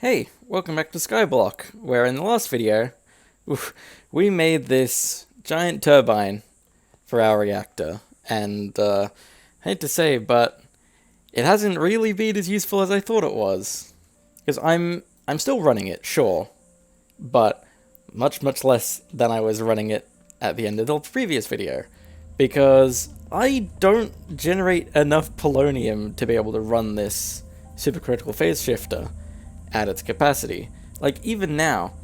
Hey, welcome back to Skyblock, where in the last video, we made this giant turbine for our reactor, and I hate to say, but it hasn't really been as useful as I thought it was. Because I'm still running it, sure, but much less than I was running it at the end of the previous video, because I don't generate enough polonium to be able to run this supercritical phase shifter at its capacity. Like, even now,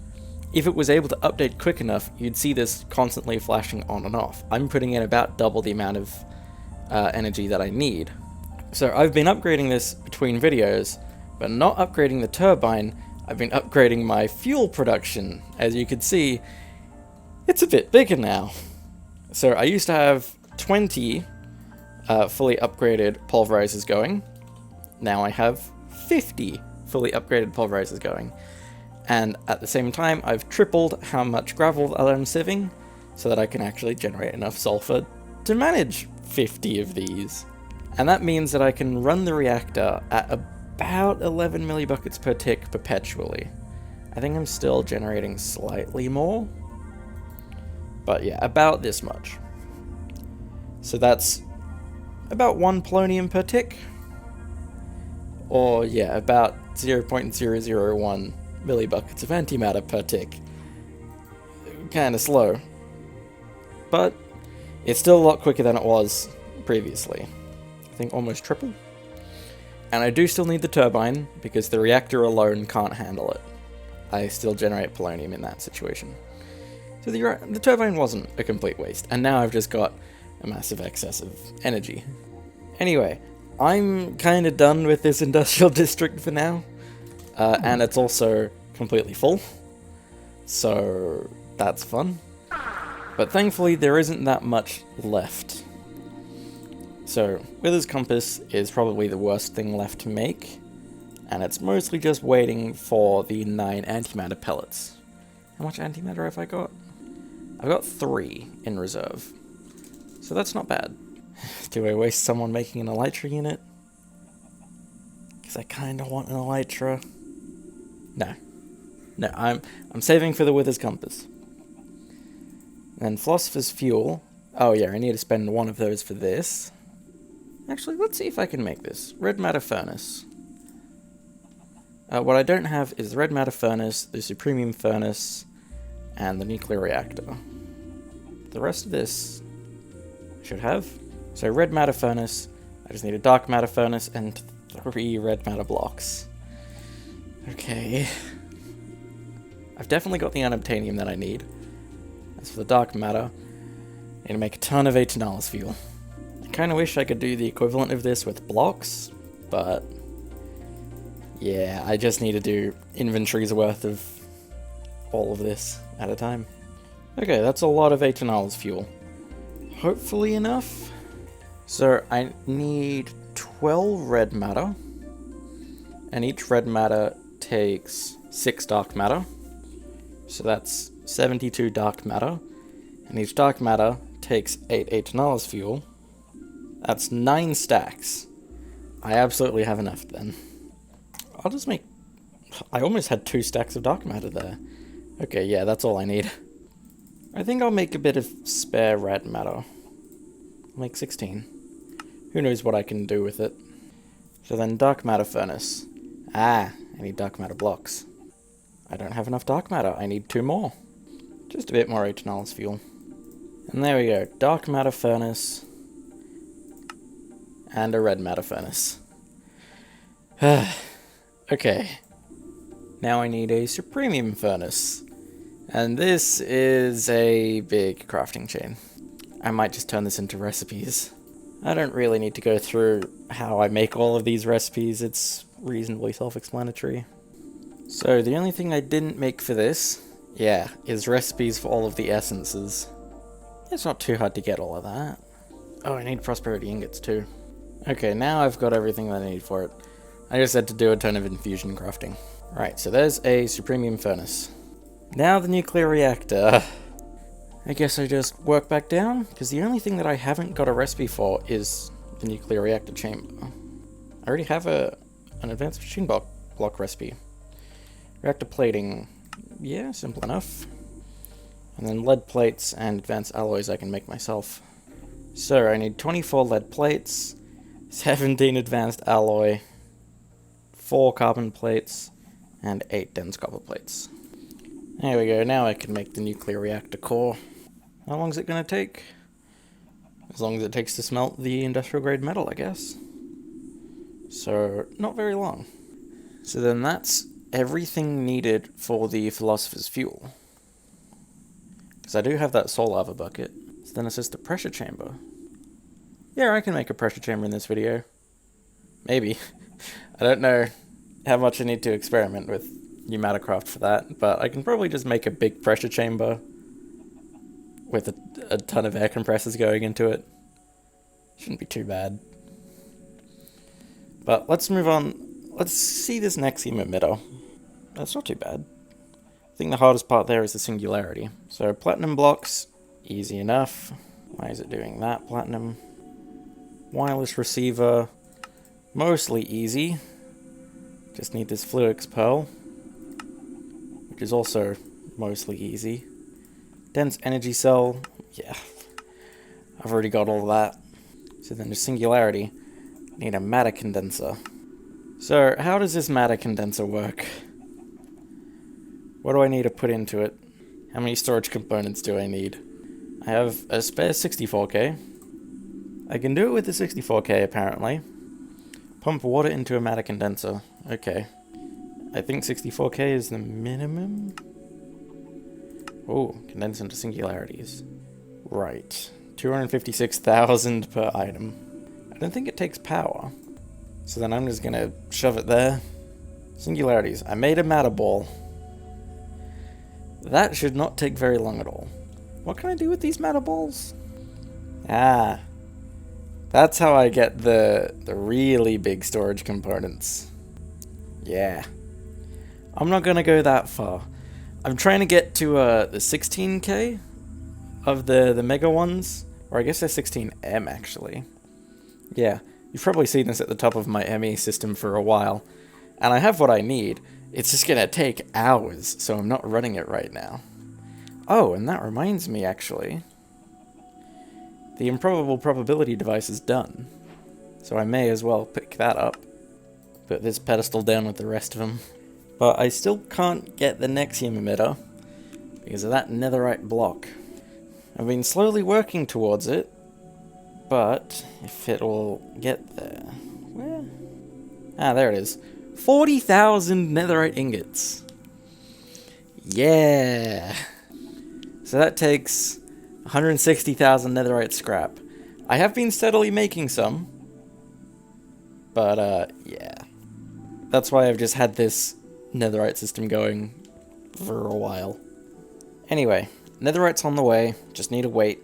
if it was able to update quick enough, you'd see this constantly flashing on and off. I'm putting in about double the amount of energy that I need. So I've been upgrading this between videos, but not upgrading the turbine. I've been upgrading my fuel production. As you can see, it's a bit bigger now. So I used to have 20 fully upgraded pulverizers going. Now I have 50 fully upgraded pulverizers going. And at the same time, I've tripled how much gravel that I'm sieving, so that I can actually generate enough sulfur to manage 50 of these. And that means that I can run the reactor at about 11 millibuckets per tick perpetually. I think I'm still generating slightly more, but yeah, about this much. So that's about 1 polonium per tick, or yeah, about 0.001 millibuckets of antimatter per tick. Kinda slow, but it's still a lot quicker than it was previously. I think almost triple. And I do still need the turbine, because the reactor alone can't handle it. I still generate polonium in that situation. So the turbine wasn't a complete waste, and now I've just got a massive excess of energy. Anyway, I'm kinda done with this industrial district for now, and it's also completely full, so that's fun. But thankfully there isn't that much left. So Wither's Compass is probably the worst thing left to make, and it's mostly just waiting for the 9 antimatter pellets. How much antimatter have I got? I've got 3 in reserve, so that's not bad. Do I waste someone making an elytra unit? Because I kind of want an elytra. No, I'm saving for the Wither's Compass. And Philosopher's Fuel. Oh yeah, I need to spend one of those for this. Actually, let's see if I can make this. Red Matter Furnace. What I don't have is the Red Matter Furnace, the Supremium Furnace, and the Nuclear Reactor. The rest of this I should have. So Red Matter Furnace, I just need a Dark Matter Furnace and 3 Red Matter blocks. Okay. I've definitely got the unobtainium that I need. As for the Dark Matter, I need to make a ton of Aetenalis fuel. I kinda wish I could do the equivalent of this with blocks, but yeah, I just need to do inventories worth of all of this at a time. Okay, that's a lot of Aetenalis fuel. Hopefully enough. So I need 12 red matter, and each red matter takes 6 dark matter, so that's 72 dark matter, and each dark matter takes 8 Aetenalis fuel. That's 9 stacks. I absolutely have enough then. I'll just make... I almost had 2 stacks of dark matter there. Okay, yeah, that's all I need. I think I'll make a bit of spare red matter. I'll make 16. Who knows what I can do with it. So then dark matter furnace. I need dark matter blocks. I don't have enough dark matter. I need 2 more. Just a bit more Aetenalis fuel. And there we go. Dark matter furnace. And a red matter furnace. Okay. Now I need a Supremium furnace. And this is a big crafting chain. I might just turn this into recipes. I don't really need to go through how I make all of these recipes. It's reasonably self-explanatory. So the only thing I didn't make for this, yeah, is recipes for all of the essences. It's not too hard to get all of that. Oh, I need prosperity ingots too. Okay, now I've got everything that I need for it. I just had to do a ton of infusion crafting. Right, so there's a Supremium furnace. Now the nuclear reactor. I guess I just work back down, because the only thing that I haven't got a recipe for is the nuclear reactor chamber. I already have an advanced machine block recipe. Reactor plating, yeah, simple enough. And then lead plates and advanced alloys I can make myself. So I need 24 lead plates, 17 advanced alloy, 4 carbon plates, and 8 dense copper plates. There we go, now I can make the nuclear reactor core. How long is it going to take? As long as it takes to smelt the industrial grade metal, I guess. So, not very long. So then that's everything needed for the philosopher's fuel. Because I do have that soul lava bucket. So then it's just a pressure chamber. Yeah, I can make a pressure chamber in this video. Maybe. I don't know how much I need to experiment with Pneumaticraft for that, but I can probably just make a big pressure chamber with a ton of air compressors going into it. Shouldn't be too bad. But let's move on. Let's see this Nexium emitter. That's not too bad. I think the hardest part there is the singularity. So platinum blocks, easy enough. Why is it doing that? Platinum. Wireless receiver, mostly easy. Just need this Fluix pearl, which is also mostly easy. Dense energy cell, yeah, I've already got all of that. So then the singularity, need a matter condenser. So how does this matter condenser work? What do I need to put into it? How many storage components do I need? I have a spare 64k. I can do it with the 64k apparently. Pump water into a matter condenser. Okay. I think 64k is the minimum. Oh, condense into singularities. Right. 256,000 per item. I don't think it takes power. So then I'm just gonna shove it there. Singularities. I made a matter ball. That should not take very long at all. What can I do with these matter balls? Ah. That's how I get the really big storage components. Yeah. I'm not gonna go that far. I'm trying to get to the 16k of the mega ones. Or I guess they're 16M actually. Yeah, you've probably seen this at the top of my ME system for a while. And I have what I need. It's just gonna take hours, so I'm not running it right now. Oh, and that reminds me actually. The improbable probability device is done. So I may as well pick that up. Put this pedestal down with the rest of them. But I still can't get the Nexium emitter because of that netherite block. I've been slowly working towards it, but if it will get there... Where? Ah, there it is. 40,000 netherite ingots. Yeah! So that takes 160,000 netherite scrap. I have been steadily making some, but yeah. That's why I've just had this netherite system going for a while. Anyway, netherite's on the way, just need to wait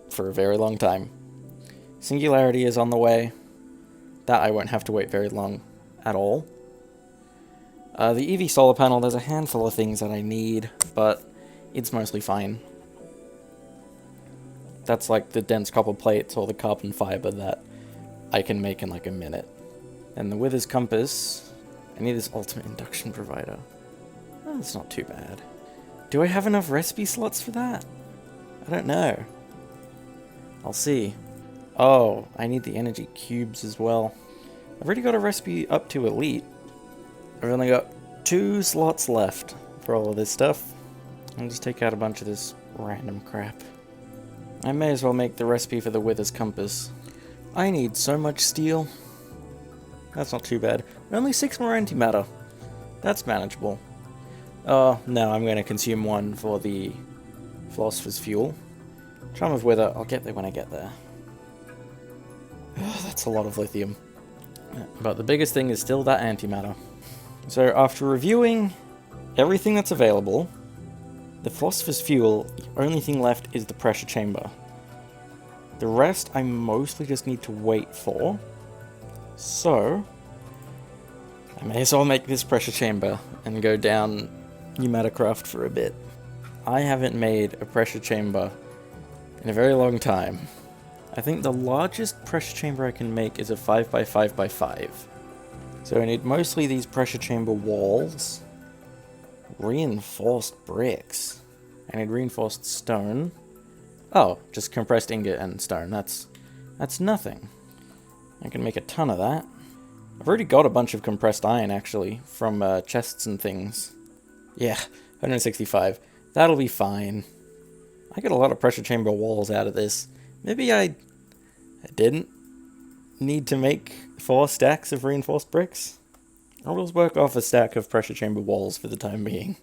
for a very long time. Singularity is on the way. That I won't have to wait very long at all. The EV solar panel, there's a handful of things that I need, but it's mostly fine. That's like the dense copper plates or the carbon fiber that I can make in like a minute. And the Wither's compass, I need this ultimate induction provider. Oh, that's not too bad. Do I have enough recipe slots for that? I don't know. I'll see. Oh, I need the energy cubes as well. I've already got a recipe up to elite. I've only got 2 slots left for all of this stuff. I'll just take out a bunch of this random crap. I may as well make the recipe for the Wither's compass. I need so much steel. That's not too bad. Only 6 more antimatter. That's manageable. Oh, no, I'm going to consume 1 for the philosopher's fuel. Charm of Wither, I'll get there when I get there. Oh, that's a lot of lithium. But the biggest thing is still that antimatter. So after reviewing everything that's available, the philosopher's fuel, the only thing left is the pressure chamber. The rest I mostly just need to wait for. So I may as well make this pressure chamber and go down Pneumaticraft for a bit. I haven't made a pressure chamber in a very long time. I think the largest pressure chamber I can make is a 5x5x5. So I need mostly these pressure chamber walls. Reinforced bricks. I need reinforced stone. Oh, just compressed ingot and stone. That's nothing. I can make a ton of that. I've already got a bunch of compressed iron, actually, from chests and things. Yeah, 165. That'll be fine. I got a lot of pressure chamber walls out of this. Maybe I didn't need to make 4 stacks of reinforced bricks. I'll just work off a stack of pressure chamber walls for the time being.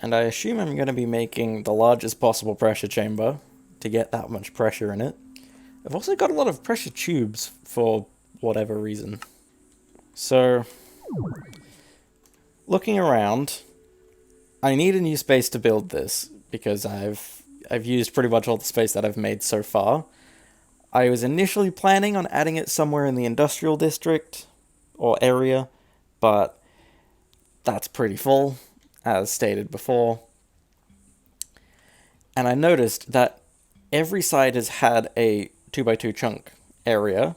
And I assume I'm going to be making the largest possible pressure chamber to get that much pressure in it. I've also got a lot of pressure tubes for whatever reason. So, looking around, I need a new space to build this, because I've used pretty much all the space that I've made so far. I was initially planning on adding it somewhere in the industrial district, or area, but that's pretty full, as stated before. And I noticed that every side has had a 2x2 chunk area,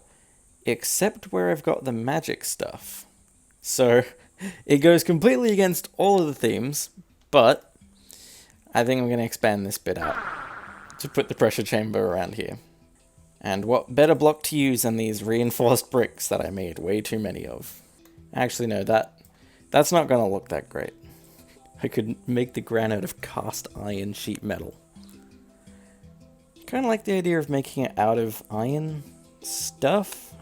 except where I've got the magic stuff. So, it goes completely against all of the themes, but I think I'm going to expand this bit out to put the pressure chamber around here. And what better block to use than these reinforced bricks that I made way too many of. Actually, no, that's not going to look that great. I could make the ground out of cast iron sheet metal. Kind of like the idea of making it out of iron stuff.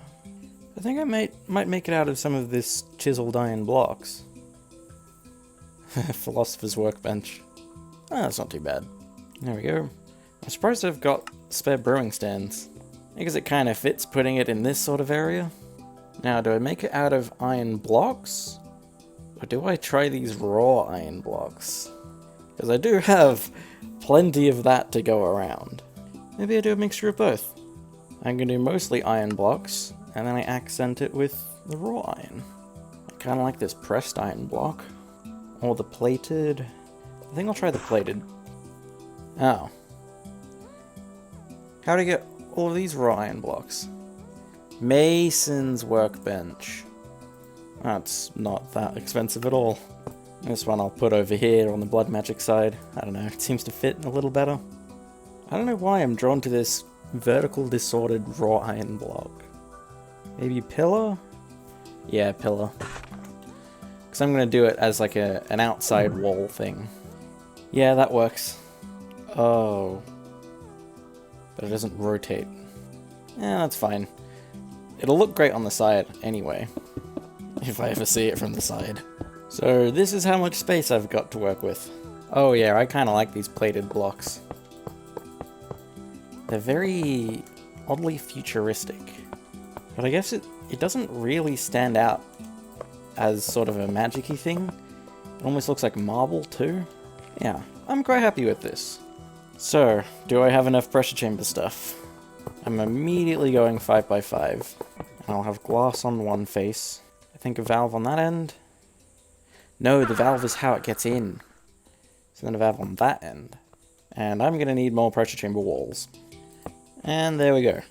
I think I might make it out of some of this chiseled iron blocks. Philosopher's workbench. Ah, that's not too bad. There we go. I'm surprised I've got spare brewing stands. Because it kind of fits putting it in this sort of area. Now, do I make it out of iron blocks? Or do I try these raw iron blocks? Because I do have plenty of that to go around. Maybe I do a mixture of both. I'm going to do mostly iron blocks, and then I accent it with the raw iron. I kind of like this pressed iron block. Or the plated. I think I'll try the plated. Oh. How do I get all of these raw iron blocks? Mason's workbench. That's not that expensive at all. This one I'll put over here on the blood magic side. I don't know, it seems to fit a little better. I don't know why I'm drawn to this vertical disordered raw iron block. Maybe pillar? Yeah, pillar. Because I'm going to do it as like an outside wall thing. Yeah, that works. Oh. But it doesn't rotate. Yeah, that's fine. It'll look great on the side anyway. If I ever see it from the side. So this is how much space I've got to work with. Oh yeah, I kind of like these plated blocks. They're very oddly futuristic. But I guess it doesn't really stand out as sort of a magic-y thing. It almost looks like marble too. Yeah, I'm quite happy with this. So, do I have enough pressure chamber stuff? I'm immediately going 5x5. And I'll have glass on one face. I think a valve on that end. No, the valve is how it gets in. So then a valve on that end. And I'm going to need more pressure chamber walls. And there we go.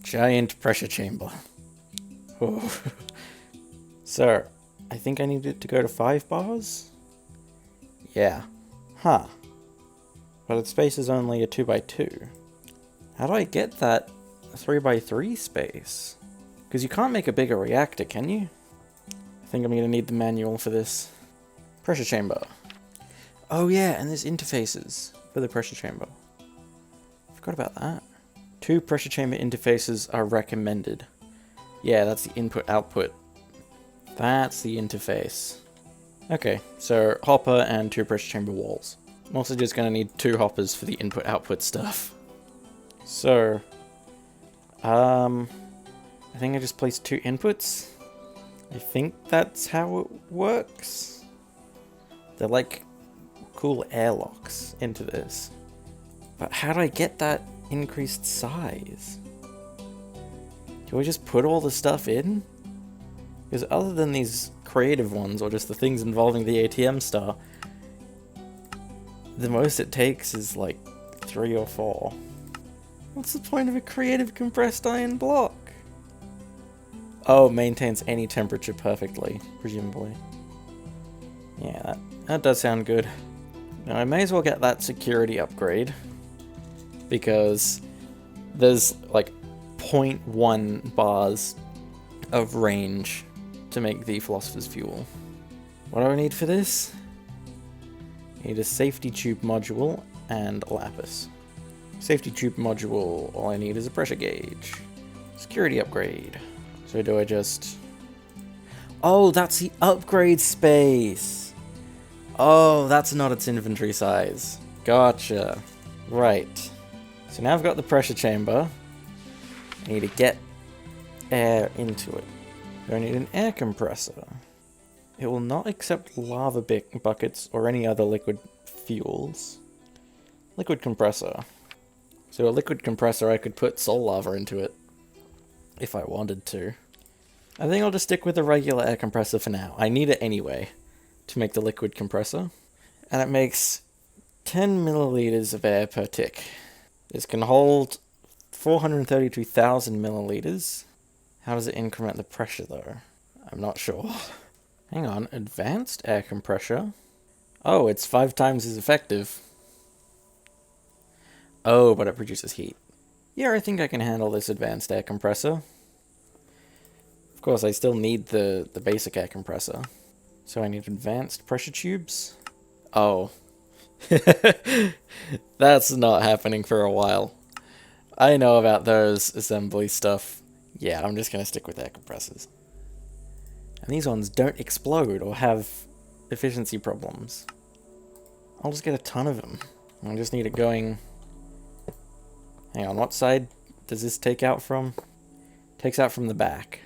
Giant pressure chamber. Oh. So, I think I need it to go to 5 bars? Yeah. Huh. But its space is only a 2x2. How do I get that 3x3 space? Because you can't make a bigger reactor, can you? I think I'm going to need the manual for this. Pressure chamber. Oh yeah, and there's interfaces for the pressure chamber. Forgot about that. 2 pressure chamber interfaces are recommended. Yeah, that's the input-output. That's the interface. Okay, so hopper and 2 pressure chamber walls. I'm also just going to need 2 hoppers for the input-output stuff. So, I think I just placed 2 inputs. I think that's how it works. They're like cool airlocks into this. But how do I get that increased size? Do I just put all the stuff in? Because other than these creative ones, or just the things involving the ATM star, the most it takes is like 3 or 4. What's the point of a creative compressed iron block? Oh, maintains any temperature perfectly, presumably. Yeah, That does sound good. Now I may as well get that security upgrade, because there's like 0.1 bars of range to make the Philosopher's Fuel. What do I need for this? I need a safety tube module and a lapis. Safety tube module, all I need is a pressure gauge. Security upgrade. So do I just... Oh, that's the upgrade space! Oh, that's not its inventory size. Gotcha. Right. So now I've got the pressure chamber. I need to get air into it. Do I need an air compressor? It will not accept lava buckets or any other liquid fuels. Liquid compressor. So a liquid compressor, I could put soul lava into it if I wanted to. I think I'll just stick with a regular air compressor for now. I need it anyway to make the liquid compressor. And it makes 10 milliliters of air per tick. This can hold 432,000 milliliters. How does it increment the pressure though? I'm not sure. Hang on, advanced air compressor? Oh, it's 5 times as effective. Oh, but it produces heat. Yeah, I think I can handle this advanced air compressor. Of course, I still need the basic air compressor. So I need advanced pressure tubes. Oh. That's not happening for a while. I know about those assembly stuff. Yeah, I'm just gonna stick with air compressors. And these ones don't explode or have efficiency problems. I'll just get a ton of them. I just need it going... Hang on, what side does this take out from? Takes out from the back.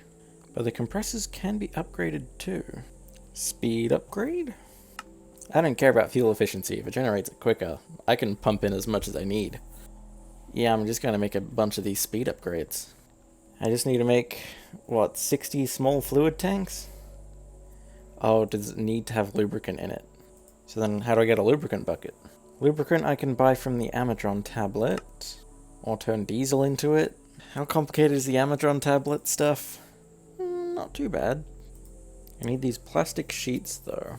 But the compressors can be upgraded too. Speed upgrade? I don't care about fuel efficiency. If it generates it quicker, I can pump in as much as I need. Yeah, I'm just gonna make a bunch of these speed upgrades. I just need to make, what, 60 small fluid tanks? Oh, does it need to have lubricant in it? So then how do I get a lubricant bucket? Lubricant I can buy from the Amadron tablet. Or turn diesel into it. How complicated is the Amadron tablet stuff? Not too bad. I need these plastic sheets though.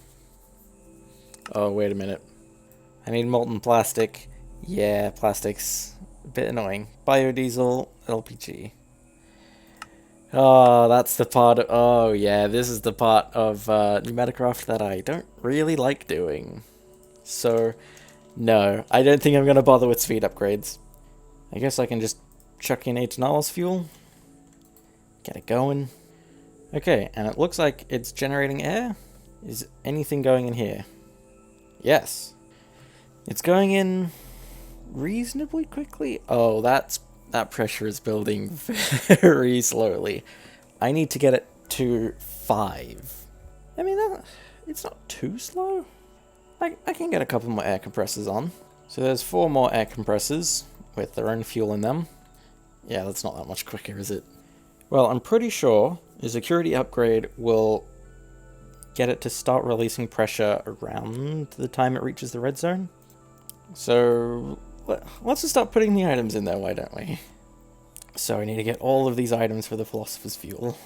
Oh, wait a minute. I need molten plastic. Yeah, plastic's a bit annoying. Biodiesel, LPG. Oh, that's the part of... Oh, yeah, this is the part of Pneumaticraft that I don't really like doing. So, no, I don't think I'm going to bother with speed upgrades. I guess I can just chuck in Aetonal's fuel. Get it going. Okay, and it looks like it's generating air. Is anything going in here? Yes. It's going in reasonably quickly. Oh, that pressure is building very slowly. I need to get it to 5. I mean, it's not too slow. I can get a couple more air compressors on. So there's 4 more air compressors with their own fuel in them. Yeah, that's not that much quicker, is it? Well, I'm pretty sure the security upgrade will get it to start releasing pressure around the time it reaches the red zone. So let's just start putting the items in there, why don't we? So I need to get all of these items for the Philosopher's Fuel.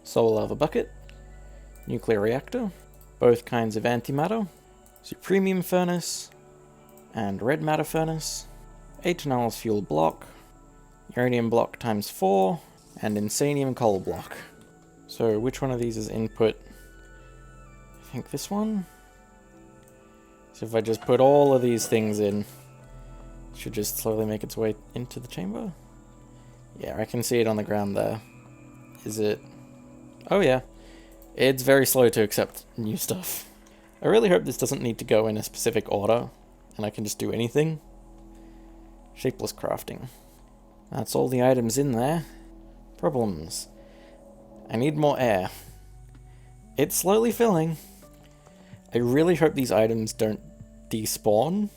Solar Lava Bucket, Nuclear Reactor, both kinds of Antimatter, Supremium Furnace, and Red Matter Furnace, Aetonal's Fuel Block, Uranium Block times 4, and Insanium Coal Block. So which one of these is input? I think this one? So if I just put all of these things in, it should just slowly make its way into the chamber? Yeah, I can see it on the ground there. Is it? Oh yeah. It's very slow to accept new stuff. I really hope this doesn't need to go in a specific order, and I can just do anything. Shapeless crafting. That's all the items in there. Problems. I need more air. It's slowly filling. I really hope these items don't despawn.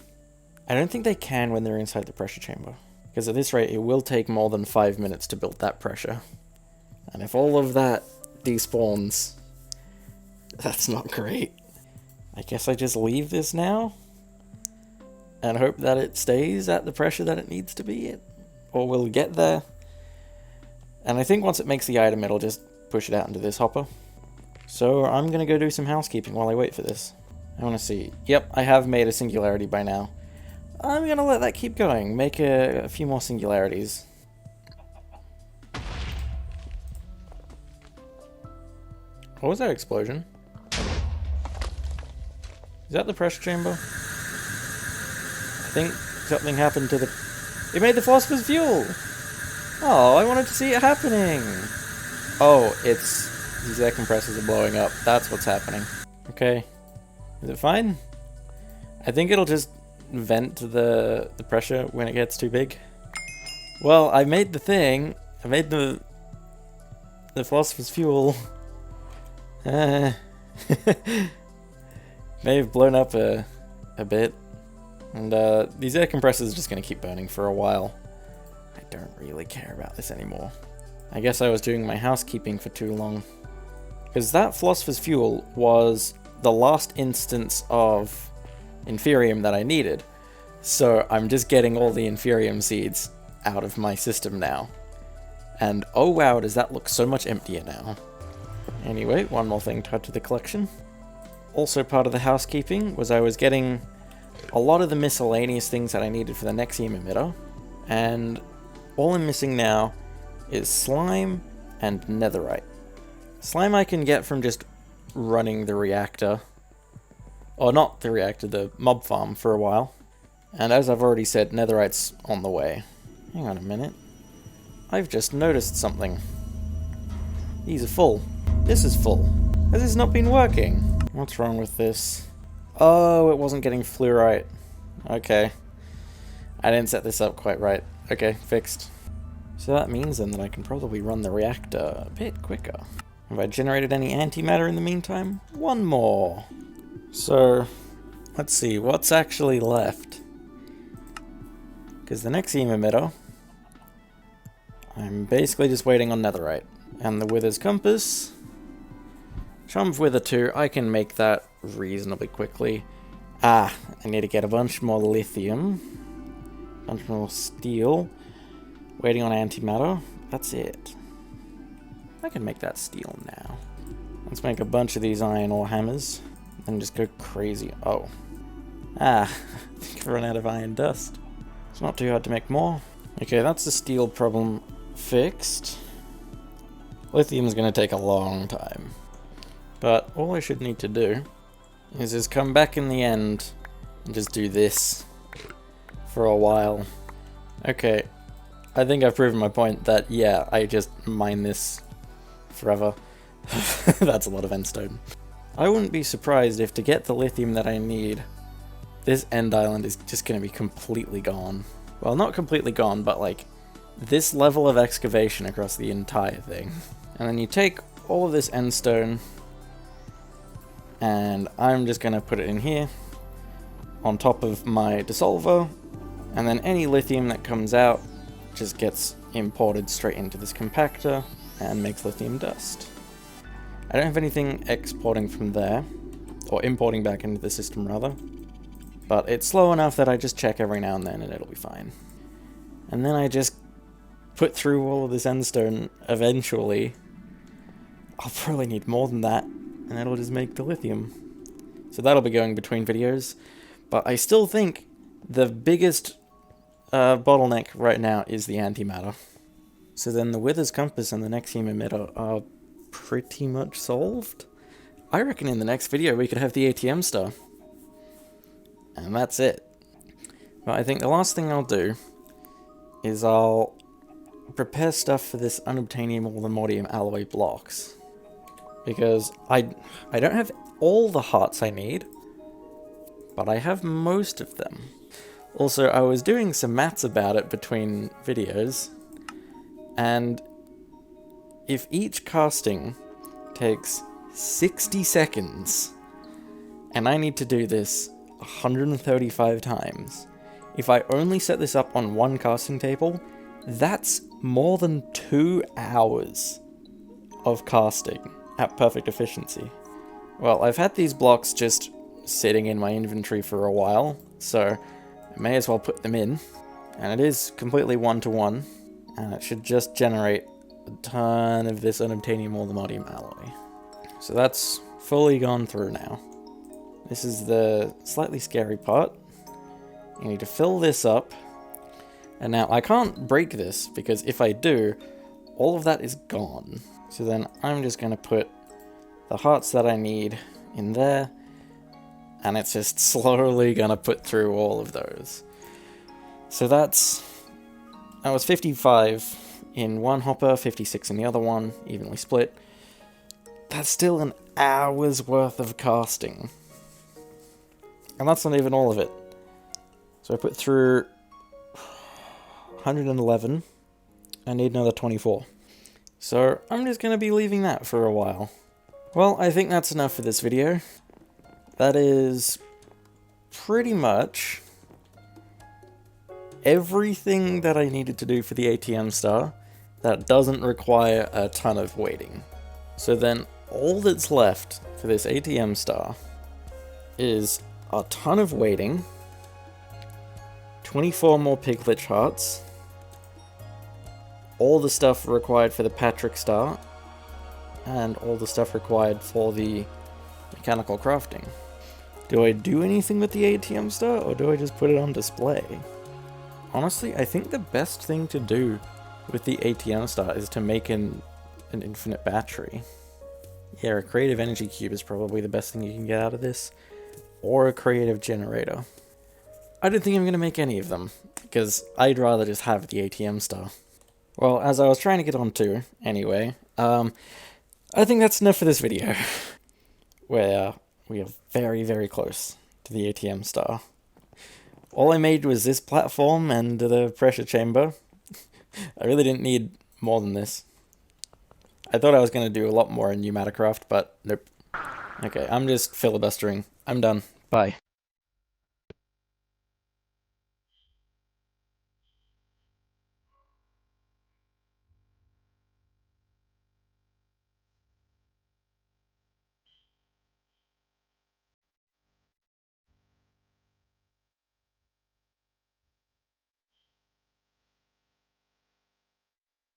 I don't think they can when they're inside the pressure chamber. Because at this rate, it will take more than 5 minutes to build that pressure. And if all of that despawns, that's not great. I guess I just leave this now? And hope that it stays at the pressure that it needs to be at? Or we'll get there. And I think once it makes the item, it'll just push it out into this hopper. So I'm gonna go do some housekeeping while I wait for this. I want to see. Yep, I have made a singularity by now. I'm gonna let that keep going. Make a few more singularities. What was that explosion? Is that the pressure chamber? I think something happened to the... It made the philosopher's fuel! Oh, I wanted to see it happening! Oh, it's... These air compressors are blowing up. That's what's happening. Okay. Is it fine? I think it'll just vent the pressure when it gets too big. Well, I made the thing. I made the philosopher's fuel. May have blown up a bit. And these air compressors are just going to keep burning for a while. I don't really care about this anymore. I guess I was doing my housekeeping for too long. Because that philosopher's fuel was the last instance of inferium that I needed. So I'm just getting all the inferium seeds out of my system now. And oh wow, does that look so much emptier now. Anyway, one more thing to add to the collection. Also part of the housekeeping was I was getting a lot of the miscellaneous things that I needed for the Nexium emitter. And all I'm missing now is slime and netherite. Slime I can get from just running the reactor. Or not the reactor, the mob farm for a while. And as I've already said, netherite's on the way. Hang on a minute. I've just noticed something. These are full. This is full. Has this not been working? What's wrong with this? Oh, it wasn't getting fluorite. Okay. I didn't set this up quite right. Okay, fixed. So that means then that I can probably run the reactor a bit quicker. Have I generated any antimatter in the meantime? One more. So, let's see, what's actually left? Because the Nexium emitter, I'm basically just waiting on netherite. And the Wither's compass, Charm of Wither 2, I can make that reasonably quickly. I need to get a bunch more lithium, a bunch more steel, waiting on antimatter, that's it. I can make that steel now. Let's make a bunch of these iron ore hammers, and just go crazy. Oh. I think I've run out of iron dust. It's not too hard to make more. Okay, that's the steel problem fixed. Lithium's gonna take a long time. But all I should need to do is just come back in the end and just do this for a while. Okay, I think I've proven my point that, yeah, I just mine this forever. That's a lot of endstone. I wouldn't be surprised if to get the lithium that I need, this end island is just going to be completely gone. Well, not completely gone, but like this level of excavation across the entire thing. And then you take all of this endstone, and I'm just going to put it in here on top of my dissolver, and then any lithium that comes out just gets imported straight into this compactor and makes lithium dust. I don't have anything exporting from there, or importing back into the system rather, but it's slow enough that I just check every now and then and it'll be fine. And then I just put through all of this endstone eventually. I'll probably need more than that, and that'll just make the lithium. So that'll be going between videos, but I still think the biggest bottleneck right now is the antimatter. So then the Wither's compass and the Nexium emitter are pretty much solved. I reckon in the next video we could have the ATM star. And that's it. But I think the last thing I'll do is I'll prepare stuff for this unobtainium or the mortium alloy blocks. Because I don't have all the hearts I need, but I have most of them. Also, I was doing some maths about it between videos, and if each casting takes 60 seconds, and I need to do this 135 times, if I only set this up on one casting table, that's more than 2 hours of casting at perfect efficiency. Well, I've had these blocks just sitting in my inventory for a while, so I may as well put them in. And it is completely one-to-one, and it should just generate a ton of this unobtainium or the mortium alloy. So that's fully gone through now. This is the slightly scary part. You need to fill this up. And now I can't break this, because if I do, all of that is gone. So then I'm just going to put the hearts that I need in there, and it's just slowly going to put through all of those. So that was 55 in one hopper, 56 in the other one, evenly split. That's still an hour's worth of casting. And that's not even all of it. So I put through 111. I need another 24. So I'm just going to be leaving that for a while. Well, I think that's enough for this video. That is pretty much everything that I needed to do for the ATM star that doesn't require a ton of waiting. So then all that's left for this ATM star is a ton of waiting, 24 more Piglet hearts, all the stuff required for the Patrick star, and all the stuff required for the mechanical crafting. Do I do anything with the ATM star, or do I just put it on display? Honestly, I think the best thing to do with the ATM star is to make an infinite battery. Yeah, a creative energy cube is probably the best thing you can get out of this, or a creative generator. I don't think I'm going to make any of them, because I'd rather just have the ATM star. Well, as I was trying to get on to, anyway, I think that's enough for this video. Where we are very, very close to the ATM star. All I made was this platform and the pressure chamber. I really didn't need more than this. I thought I was going to do a lot more in Pneumaticraft, but nope. Okay, I'm just filibustering. I'm done. Bye.